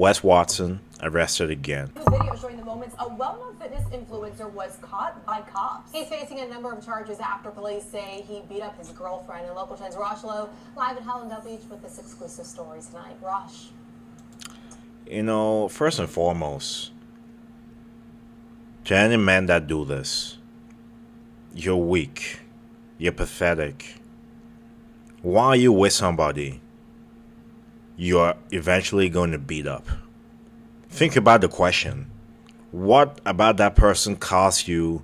Wes Watson arrested again. New video showing the moments a well-known fitness influencer was caught by cops. He's facing a number of charges after police say he beat up his girlfriend. And Local 10's Rosh Lowe live at Hallandale Beach with this exclusive story tonight. Rosh. You know, first and foremost, to any men that do this, you're weak. You're pathetic. While you're with somebody, you're eventually going to beat up. Think about the question. What about that person caused you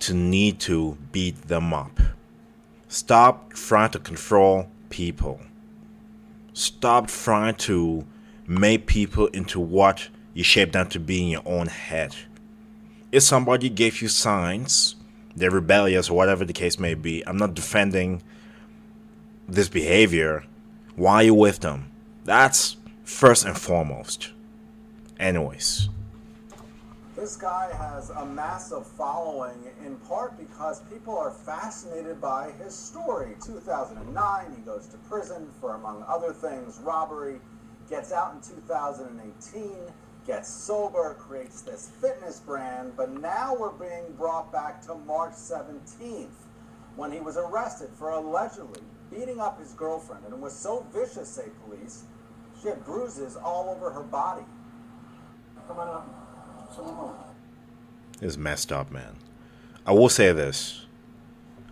to need to beat them up? Stop trying to control people. Stop trying to make people into what you shape them to be in your own head. If somebody gave you signs, they're rebellious or whatever the case may be, I'm not defending this behavior. Why are you with them? That's first and foremost. Anyways. This guy has a massive following in part because people are fascinated by his story. 2009, he goes to prison for, among other things, robbery, gets out in 2018, gets sober, creates this fitness brand, but now we're being brought back to March 17th when he was arrested for allegedly beating up his girlfriend, and it was so vicious, say police, she had bruises all over her body. Come on up. It's messed up, man. I will say this.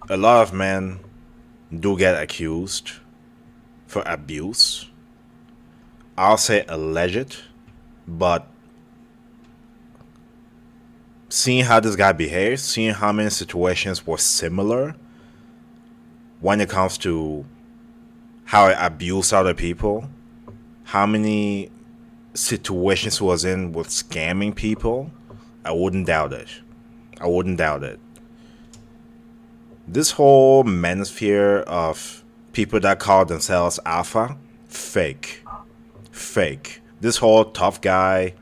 A lot of men do get accused for abuse. I'll say alleged, but seeing how this guy behaves, seeing how many situations were similar when it comes to how I abuse other people, how many situations he was in with scamming people, I wouldn't doubt it. I wouldn't doubt it. This whole manosphere of people that call themselves alpha, fake. Fake. This whole tough guy,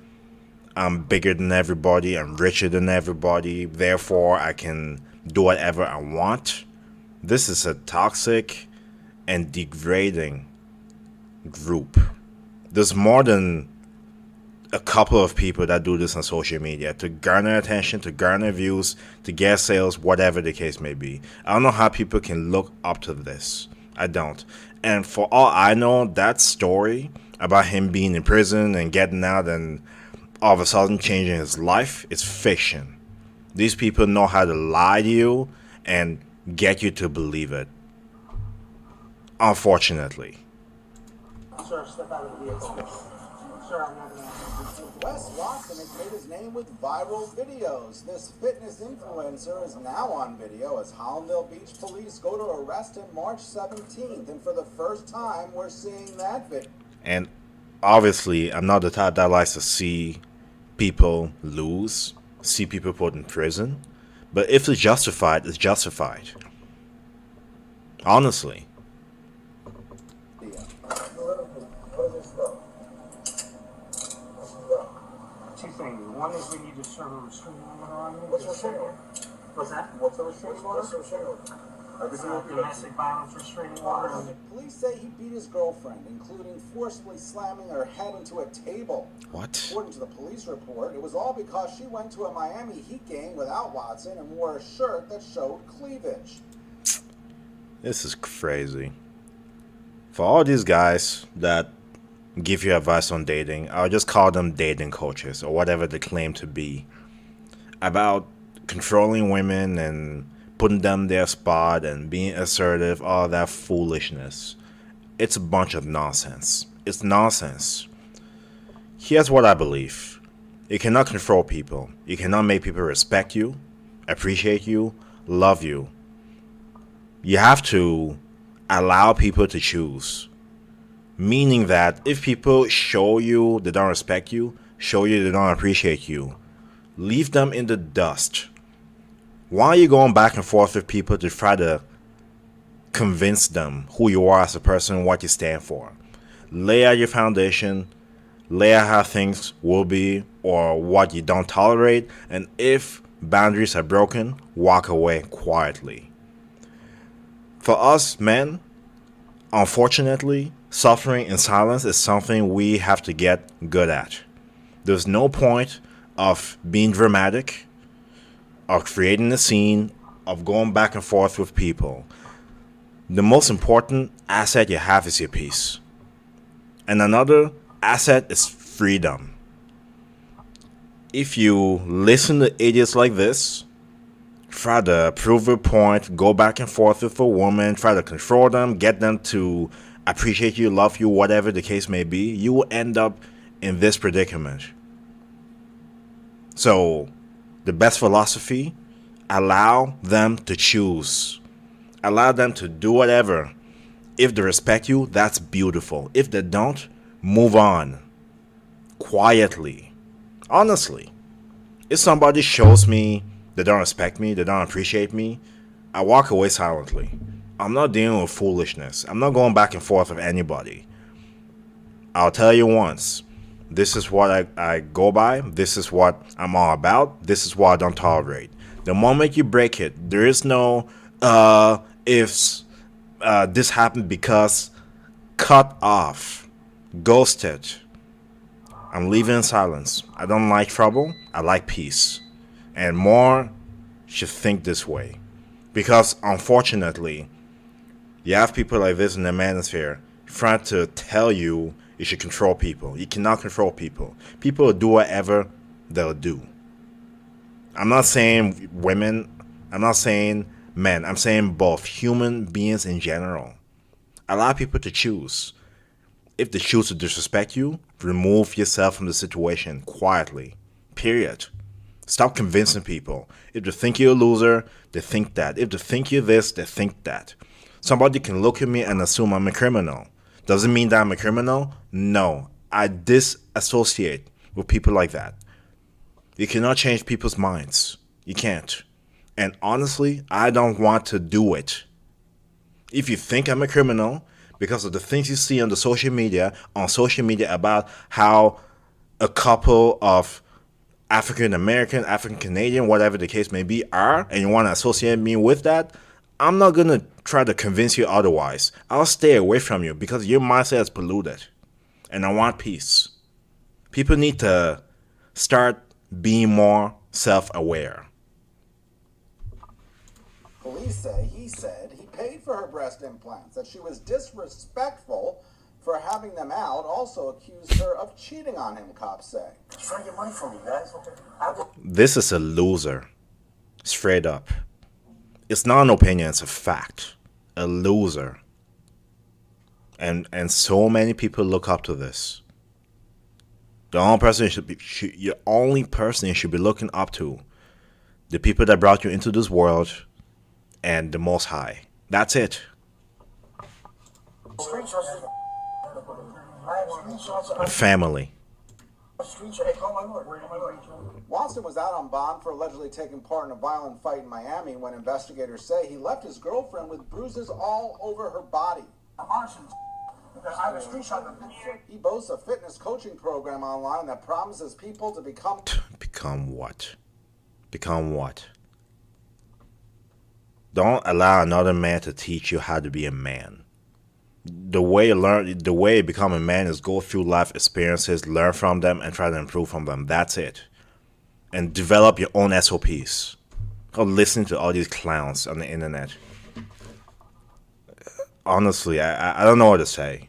I'm bigger than everybody, I'm richer than everybody, therefore I can do whatever I want. This is a toxic and degrading group. There's more than a couple of people that do this on social media to garner attention, to garner views, to get sales, whatever the case may be. I don't know how people can look up to this. I don't. And for all I know, that story about him being in prison and getting out and all of a sudden changing his life is fiction. These people know how to lie to you and get you to believe it. Unfortunately. Sir, step out of the vehicle. Sir, I'm not going to. Wes Watson has made his name with viral videos. This fitness influencer is now on video as Hallandale Beach police go to arrest him March 17th. And for the first time, we're seeing that video. And obviously, I'm not the type that likes to see people lose, see people put in prison. But if it's justified, it's justified. Honestly. Two things. One is we need to serve a restraining order on you. What's the restraining order? What's that? What's the restraining order? What's the restraining order? Domestic violence restraining order. Police say he beat his girlfriend, including forcibly slamming her head into a table. What? According to the police report, it was all because she went to a Miami Heat game without Watson and wore a shirt that showed cleavage. This is crazy. For all these guys that give you advice on dating, I'll just call them dating coaches or whatever they claim to be, about controlling women and putting them in their spot and being assertive, all that foolishness. It's a bunch of nonsense. It's nonsense. Here's what I believe. You cannot control people. You cannot make people respect you, appreciate you, love you. You have to allow people to choose. Meaning that if people show you they don't respect you, show you they don't appreciate you, leave them in the dust. Why are you going back and forth with people to try to convince them who you are as a person, what you stand for? Lay out your foundation, lay out how things will be or what you don't tolerate, and if boundaries are broken, walk away quietly. For us men, unfortunately, Suffering in silence is something we have to get good at. There's no point of being dramatic, of creating a scene, of going back and forth with people. The most important asset you have is your peace. And another asset is freedom. If you listen to idiots like this, try to prove a point, go back and forth with a woman, try to control them, get them to appreciate you, love you, whatever the case may be, you will end up in this predicament. So, the best philosophy, allow them to choose. Allow them to do whatever. If they respect you, that's beautiful. If they don't, move on. Quietly. Honestly. If somebody shows me they don't respect me, they don't appreciate me, I walk away silently. I'm not dealing with foolishness. I'm not going back and forth with anybody. I'll tell you once. This is what I go by. This is what I'm all about. This is what I don't tolerate. The moment you break it, there is no ifs. This happened because cut off, ghosted. I'm leaving in silence. I don't like trouble. I like peace. And more should think this way. Because unfortunately, you have people like this in the manosphere trying to tell you you should control people. You cannot control people. People will do whatever they'll do. I'm not saying women. I'm not saying men. I'm saying both. Human beings in general. Allow people to choose. If they choose to disrespect you, remove yourself from the situation quietly. Period. Stop convincing people. If they think you're a loser, they think that. If they think you're this, they think that. Somebody can look at me and assume I'm a criminal. Does it mean that I'm a criminal? No. I disassociate with people like that. You cannot change people's minds. You can't. And honestly, I don't want to do it. If you think I'm a criminal because of the things you see on social media about how a couple of African American, African Canadian, whatever the case may be, are, and you want to associate me with that, I'm not going to try to convince you otherwise. I'll stay away from you because your mindset is polluted. And I want peace. People need to start being more self-aware. Police say he said he paid for her breast implants, that she was disrespectful for having them out, also accused her of cheating on him, cops say. He's trying to get money from me, guys. This is a loser. Straight up. It's not an opinion, it's a fact. A loser. And so many people look up to this. The only person you should be looking up to, the people that brought you into this world, and the Most High. That's it. Family. Watson was out on bond for allegedly taking part in a violent fight in Miami when investigators say he left his girlfriend with bruises all over her body. He boasts a fitness coaching program online that promises people to become... Become what? Become what? Don't allow another man to teach you how to be a man. The way you become a man is go through life experiences, learn from them, and try to improve from them. That's it. And develop your own SOPs. Don't listen to all these clowns on the internet. Honestly, I don't know what to say.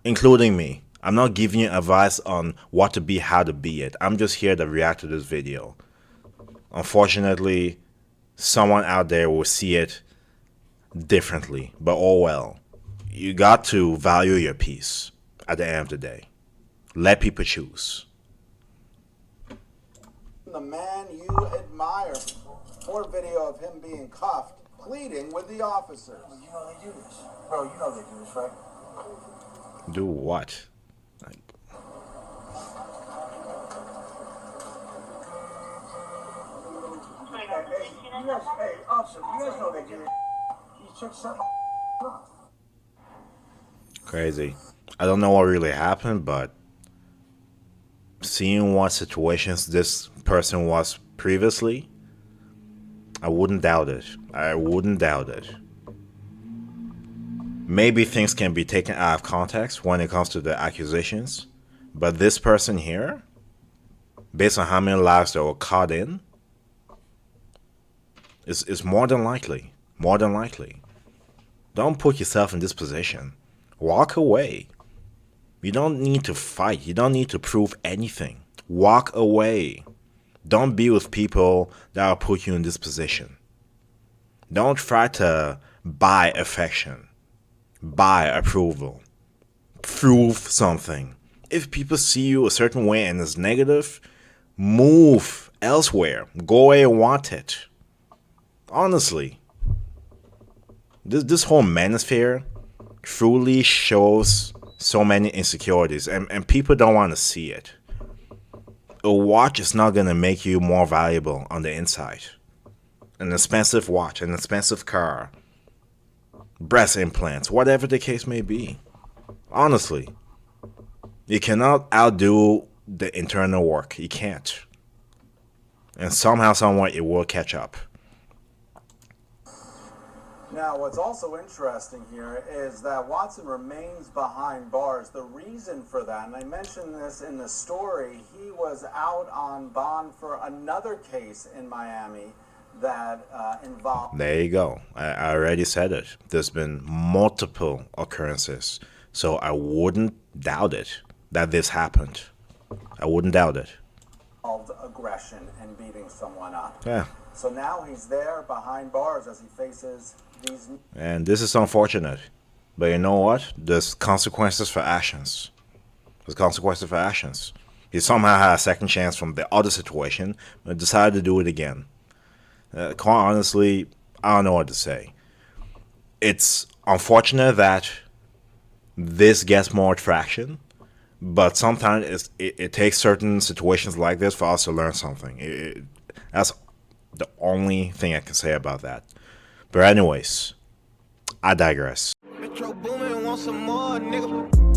Including me. I'm not giving you advice on what to be, how to be it. I'm just here to react to this video. Unfortunately, someone out there will see it differently. But oh well. You got to value your peace at the end of the day. Let people choose. The man you admire. More video of him being cuffed, pleading with the officers. You know they do this. Bro, you know they do this, right? Do what? Hey, officer, you guys know they do this. You took something. Crazy. I don't know what really happened, but seeing what situations this person was previously, I wouldn't doubt it. I wouldn't doubt it. Maybe things can be taken out of context when it comes to the accusations, but this person here, based on how many lives they were caught in, is more than likely. More than likely. Don't put yourself in this position. Walk away. You don't need to fight. You don't need to prove anything. Walk away. Don't be with people that will put you in this position. Don't try to buy affection, buy approval, prove something. If people see you a certain way and it's negative, move elsewhere. Go where you want it. Honestly, this whole manosphere truly shows so many insecurities, and people don't want to see it. A watch is not going to make you more valuable on the inside. An expensive watch, an expensive car, breast implants, whatever the case may be. Honestly, you cannot outdo the internal work. You can't. And somehow, somewhere, it will catch up. Now, what's also interesting here is that Watson remains behind bars. The reason for that, and I mentioned this in the story, he was out on bond for another case in Miami that involved... There you go. I already said it. There's been multiple occurrences. So I wouldn't doubt it that this happened. I wouldn't doubt it. Aggression and beating someone up. Yeah. So now he's there behind bars as he faces these... And this is unfortunate. But you know what? There's consequences for actions. There's consequences for actions. He somehow had a second chance from the other situation, but decided to do it again. Quite honestly, I don't know what to say. It's unfortunate that this gets more traction, but sometimes it takes certain situations like this for us to learn something. That's the only thing I can say about that. But anyways, I digress. Metro Boomin want some more, nigga.